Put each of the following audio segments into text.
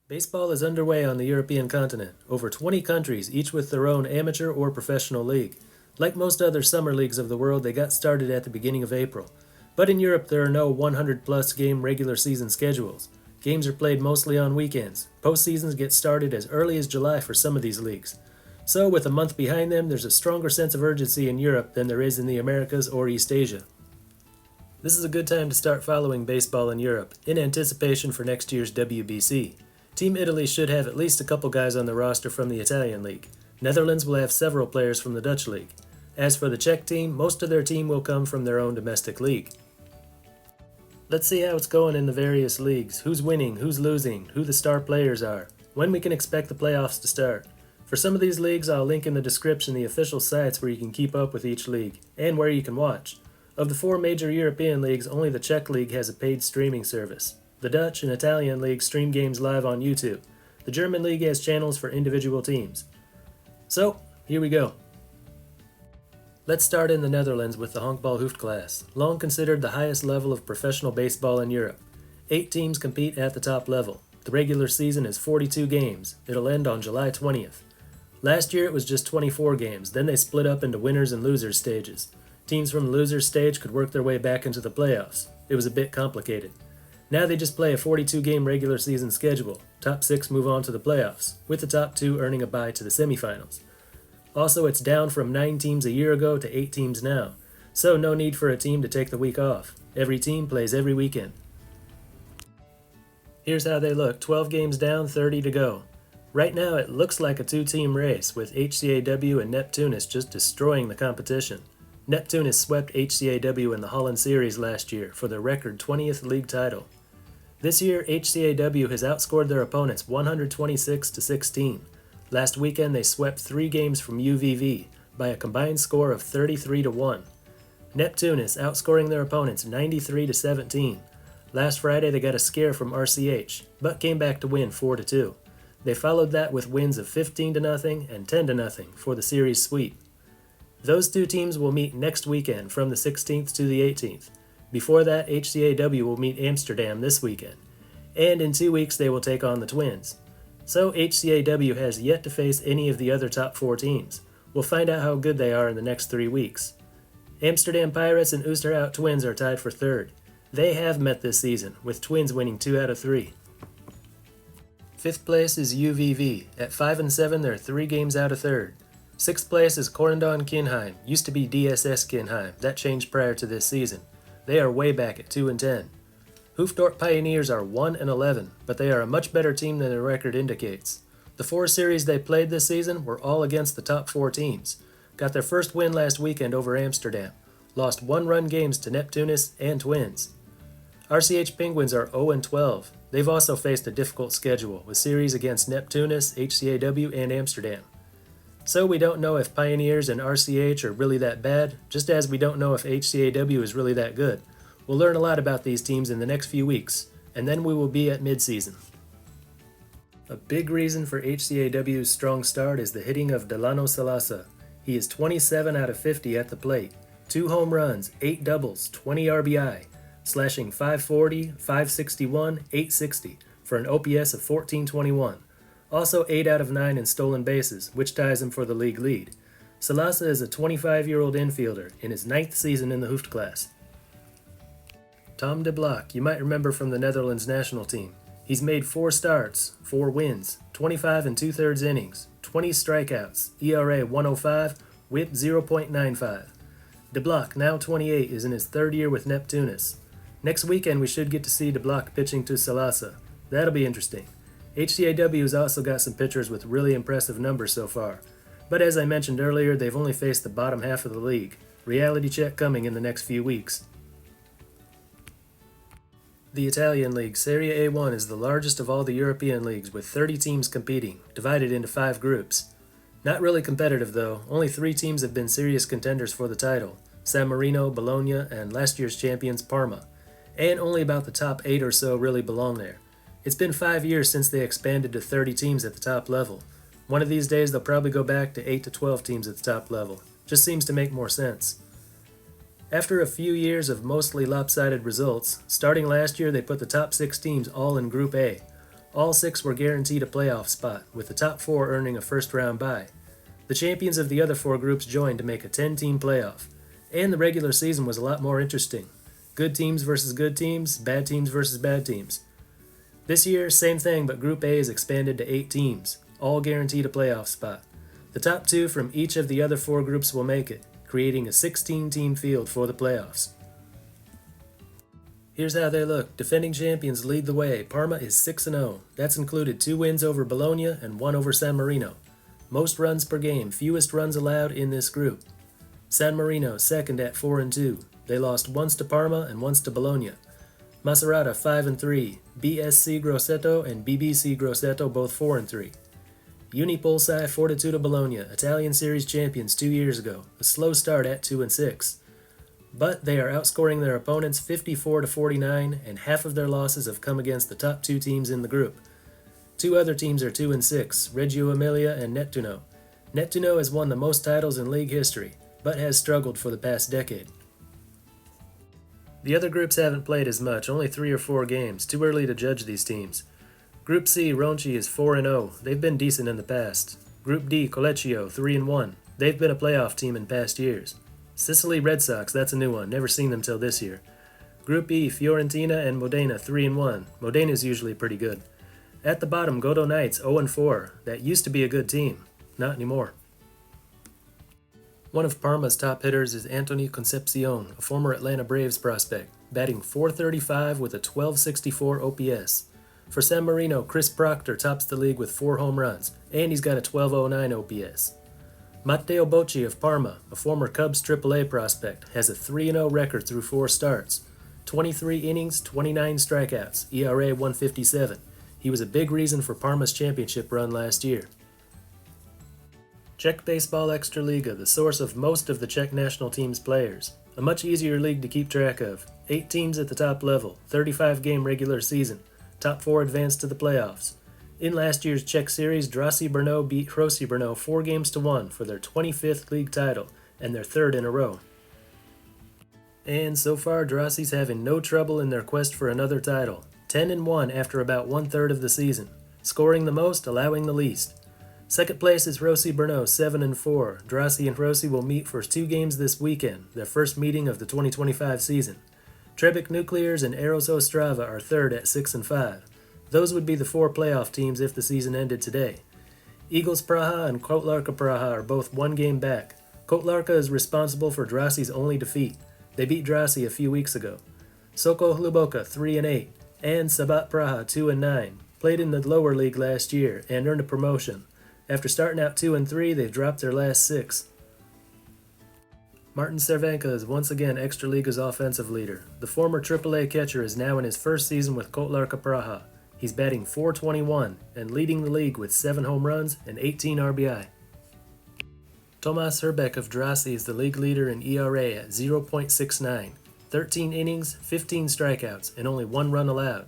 Baseball is underway on the European continent, over 20 countries, each with their own amateur or professional league. Like most other summer leagues of the world, they got started at the beginning of April. But in Europe, there are no 100-plus game regular season schedules. Games are played mostly on weekends. Postseasons get started as early as July for some of these leagues. So, with a month behind them, there's a stronger sense of urgency in Europe than there is in the Americas or East Asia. This is a good time to start following baseball in Europe, in anticipation for next year's WBC. Team Italy should have at least a couple guys on the roster from the Italian league. Netherlands will have several players from the Dutch league. As for the Czech team, most of their team will come from their own domestic league. Let's see how it's going in the various leagues, who's winning, who's losing, who the star players are, when we can expect the playoffs to start. For some of these leagues, I'll link in the description the official sites where you can keep up with each league, and where you can watch. Of the four major European leagues, only the Czech league has a paid streaming service. The Dutch and Italian leagues stream games live on YouTube. The German league has channels for individual teams. So, here we go. Let's start in the Netherlands with the Honkbal Hoofdklasse, long considered the highest level of professional baseball in Europe. 8 teams compete at the top level. The regular season is 42 games. It'll end on July 20th. Last year it was just 24 games, then they split up into winners and losers stages. Teams from the losers stage could work their way back into the playoffs. It was a bit complicated. Now they just play a 42-game regular season schedule. Top 6 move on to the playoffs, with the top 2 earning a bye to the semifinals. Also, it's down from 9 teams a year ago to 8 teams now, so no need for a team to take the week off. Every team plays every weekend. Here's how they look: 12 games down, 30 to go. Right now it looks like a 2-team race, with HCAW and Neptunus just destroying the competition. Neptunus swept HCAW in the Holland Series last year for their record 20th league title. This year, HCAW has outscored their opponents 126-16. Last weekend, they swept 3 games from UVV by a combined score of 33-1. Neptunus outscoring their opponents 93-17. Last Friday, they got a scare from RCH, but came back to win 4-2. They followed that with wins of 15-0 and 10-0 for the series sweep. Those 2 teams will meet next weekend from the 16th to the 18th. Before that, HCAW will meet Amsterdam this weekend, and in 2 weeks they will take on the Twins. So HCAW has yet to face any of the other top 4 teams. We'll find out how good they are in the next 3 weeks. Amsterdam Pirates and Oosterhout Twins are tied for 3rd. They have met this season, with Twins winning 2 out of 3. 5th place is UVV. At 5-7, they're 3 games out of 3rd. 6th place is Corendon Kinheim, used to be DSS Kinheim. That changed prior to this season. They are way back at 2-10. Hoofddorp Pioneers are 1-11, but they are a much better team than their record indicates. The 4 series they played this season were all against the top 4 teams. Got their first win last weekend over Amsterdam. Lost 1-run games to Neptunus and Twins. RCH Penguins are 0-12. They've also faced a difficult schedule, with series against Neptunus, HCAW, and Amsterdam. So we don't know if Pioneers and RCH are really that bad, just as we don't know if HCAW is really that good. We'll learn a lot about these teams in the next few weeks, and then we will be at midseason. A big reason for HCAW's strong start is the hitting of Delano Salasa. He is 27 out of 50 at the plate, 2 home runs, 8 doubles, 20 RBI, slashing .540, .561, .860 for an OPS of .1421. Also 8 out of 9 in stolen bases, which ties him for the league lead. Salasa is a 25-year-old infielder in his 9th season in the Hoofdklasse. Tom de Blok, you might remember from the Netherlands national team. He's made 4 starts, 4 wins, 25 2/3 innings, 20 strikeouts, ERA 105, WHIP 0.95. De Blok, now 28, is in his 3rd year with Neptunus. Next weekend we should get to see de Blok pitching to Salasa. That'll be interesting. HCAW has also got some pitchers with really impressive numbers so far. But as I mentioned earlier, they've only faced the bottom half of the league. Reality check coming in the next few weeks. The Italian league, Serie A1, is the largest of all the European leagues, with 30 teams competing, divided into 5 groups. Not really competitive though, only 3 teams have been serious contenders for the title: San Marino, Bologna, and last year's champions Parma. And only about the top 8 or so really belong there. It's been 5 years since they expanded to 30 teams at the top level. One of these days they'll probably go back to 8 to 12 teams at the top level. Just seems to make more sense. After a few years of mostly lopsided results, starting last year they put the top 6 teams all in Group A. All 6 were guaranteed a playoff spot, with the top 4 earning a first-round bye. The champions of the other 4 groups joined to make a 10-team playoff, and the regular season was a lot more interesting. Good teams versus good teams, bad teams versus bad teams. This year, same thing, but Group A is expanded to 8 teams, all guaranteed a playoff spot. The top 2 from each of the other 4 groups will make it, creating a 16-team field for the playoffs. Here's how they look. Defending champions lead the way. Parma is 6-0. That's included 2 wins over Bologna and 1 over San Marino. Most runs per game, fewest runs allowed in this group. San Marino second at 4-2. They lost once to Parma and once to Bologna. Macerata 5-3. BSC Grosseto and BBC Grosseto both 4-3. Unipolsai 4-2 to Bologna, Italian Series champions 2 years ago. A slow start at 2-6. But they are outscoring their opponents 54-49, and half of their losses have come against the top 2 teams in the group. 2 other teams are 2-6, Reggio Emilia and Nettuno. Nettuno has won the most titles in league history, but has struggled for the past decade. The other groups haven't played as much, only 3 or 4 games, too early to judge these teams. Group C, Ronchi is 4-0, they've been decent in the past. Group D, Collecchio, 3-1, they've been a playoff team in past years. Sicily Red Sox, that's a new one, never seen them till this year. Group E, Fiorentina and Modena 3-1, Modena's usually pretty good. At the bottom, Godo Knights 0-4, that used to be a good team, not anymore. One of Parma's top hitters is Anthony Concepcion, a former Atlanta Braves prospect, batting .435 with a .1264 OPS. For San Marino, Chris Proctor tops the league with 4 home runs, and he's got a .1209 OPS. Matteo Bocci of Parma, a former Cubs AAA prospect, has a 3-0 record through 4 starts. 23 innings, 29 strikeouts, ERA 157. He was a big reason for Parma's championship run last year. Czech Baseball Extraliga, the source of most of the Czech national team's players. A much easier league to keep track of. 8 teams at the top level, 35-game regular season. Top 4 advance to the playoffs. In last year's Czech series, Draží Brno beat Hrosí Brno 4-1 for their 25th league title and their 3rd in a row. And so far, Draží's having no trouble in their quest for another title. 10-1 after about 1/3 of the season, scoring the most, allowing the least. Second place is Hrosí Brno, 7-4. Draží and Hrosí will meet for 2 games this weekend, their first meeting of the 2025 season. Trebek Nuclears and Eros Ostrava are 3rd at 6-5. Those would be the 4 playoff teams if the season ended today. Eagles Praha and Kotlarka Praha are both 1 game back. Kotlarka is responsible for Draží's only defeat. They beat Draží a few weeks ago. Soko Hluboka 3-8 and Sabat Praha 2-9 played in the lower league last year and earned a promotion. After starting out 2-3, they've dropped their last 6. Martin Cervenka is once again Extraliga's offensive leader. The former AAA catcher is now in his first season with Kotlarka Praha. He's batting .421 and leading the league with 7 home runs and 18 RBI. Tomas Herbeck of Draží is the league leader in ERA at 0.69, 13 innings, 15 strikeouts, and only 1 run allowed.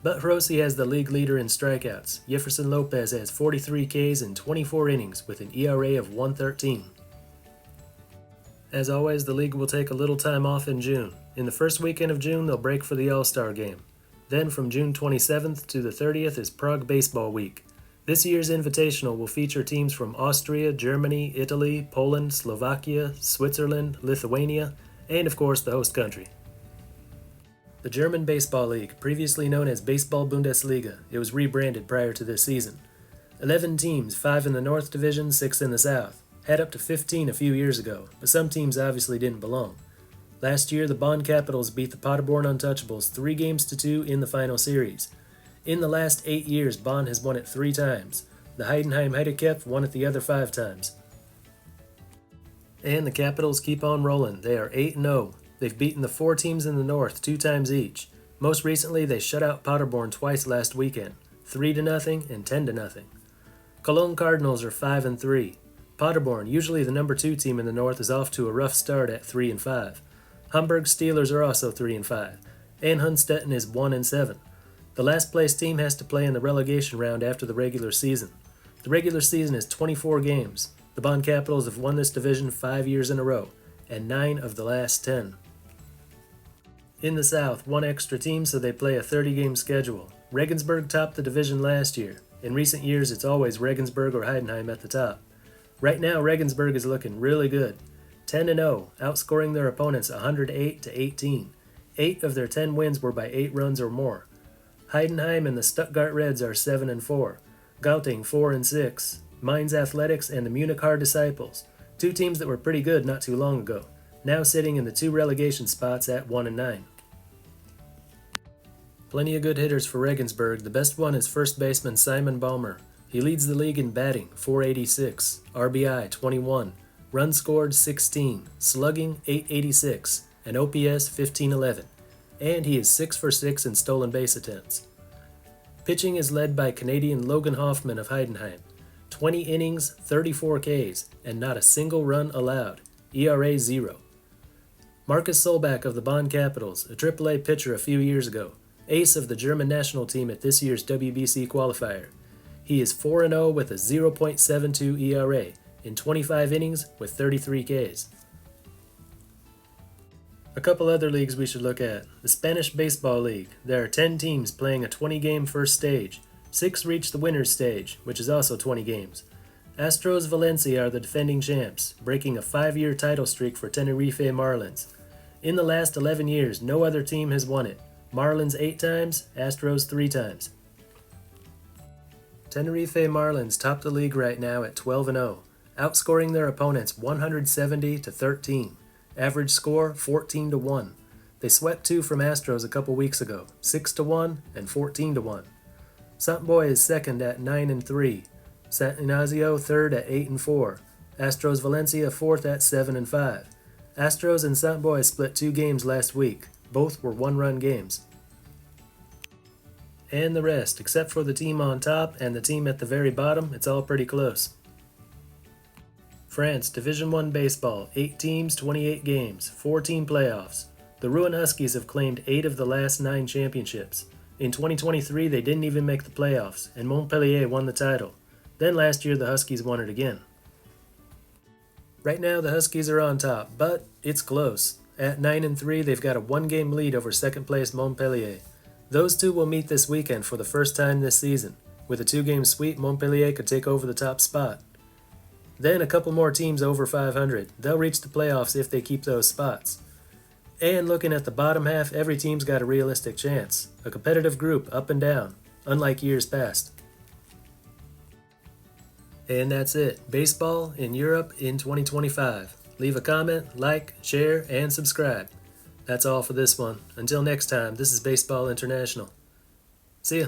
But Hrosí has the league leader in strikeouts. Jefferson Lopez has 43 Ks in 24 innings with an ERA of 1.13. As always, the league will take a little time off in June. In the first weekend of June, they'll break for the All-Star game. Then from June 27th to the 30th is Prague Baseball Week. This year's Invitational will feature teams from Austria, Germany, Italy, Poland, Slovakia, Switzerland, Lithuania, and of course the host country. The German Baseball League, previously known as Baseball Bundesliga, it was rebranded prior to this season. 11 teams, 5 in the North Division, 6 in the South. Had up to 15 a few years ago, but some teams obviously didn't belong. Last year, the Bonn Capitals beat the Paderborn Untouchables 3-2 in the final series. In the last 8 years, Bonn has won it 3 times. The Heidenheim Heidekep won it the other 5 times. And the Capitals keep on rolling. They are 8-0. They've beaten the 4 teams in the North 2 times each. Most recently, they shut out Paderborn twice last weekend, 3-0 and 10-0. Cologne Cardinals are 5-3. Paderborn, usually the number 2 team in the North, is off to a rough start at 3-5. Hamburg Steelers are also 3-5, and Hunstetten is 1-7. The last place team has to play in the relegation round after the regular season. The regular season is 24 games. The Bonn Capitals have won this division 5 years in a row, and 9 of the last 10. In the South, 1 extra team, so they play a 30-game schedule. Regensburg topped the division last year. In recent years, it's always Regensburg or Heidenheim at the top. Right now, Regensburg is looking really good. 10-0, outscoring their opponents 108-18. 8 of their 10 wins were by 8 runs or more. Heidenheim and the Stuttgart Reds are 7-4. Gauting 4-6. Mainz Athletics and the Munich Hard Disciples, 2 teams that were pretty good not too long ago, now sitting in the 2 relegation spots at 1-9. Plenty of good hitters for Regensburg. The best one is first baseman Simon Baumer. He leads the league in batting, 486, RBI 21, runs scored 16, slugging 886, and OPS 1511, and he is 6 for 6 in stolen base attempts. Pitching is led by Canadian Logan Hoffman of Heidenheim. 20 innings, 34 Ks, and not a single run allowed. ERA 0. Marcus Solbach of the Bonn Capitals, a AAA pitcher a few years ago, ace of the German national team at this year's WBC qualifier. He is 4-0 with a 0.72 ERA in 25 innings with 33 Ks. A couple other leagues we should look at. The Spanish Baseball League. There are 10 teams playing a 20-game first stage. 6 reach the winner's stage, which is also 20 games. Astros Valencia are the defending champs, breaking a 5-year title streak for Tenerife Marlins. In the last 11 years, no other team has won it. Marlins 8 times, Astros 3 times. Tenerife Marlins top the league right now at 12-0, outscoring their opponents 170-13. Average score 14-1. They swept 2 from Astros a couple weeks ago, 6-1 and 14-1. Sant Boi is second at 9-3. San Ignacio third at 8-4. Astros Valencia fourth at 7-5. Astros and Sant Boi split 2 games last week. Both were 1-run games. And the rest, except for the team on top and the team at the very bottom, it's all pretty close. France, Division I Baseball, 8 teams, 28 games, 4-team playoffs. The Rouen Huskies have claimed 8 of the last 9 championships. In 2023, they didn't even make the playoffs, and Montpellier won the title. Then last year, the Huskies won it again. Right now, the Huskies are on top, but it's close. At 9-3, they've got a 1-game lead over second-place Montpellier. Those 2 will meet this weekend for the first time this season. With a 2-game sweep, Montpellier could take over the top spot. Then a couple more teams over 500. They'll reach the playoffs if they keep those spots. And looking at the bottom half, every team's got a realistic chance. A competitive group, up and down, unlike years past. And that's it. Baseball in Europe in 2025. Leave a comment, like, share, and subscribe. That's all for this one. Until next time, this is Baseball International. See ya.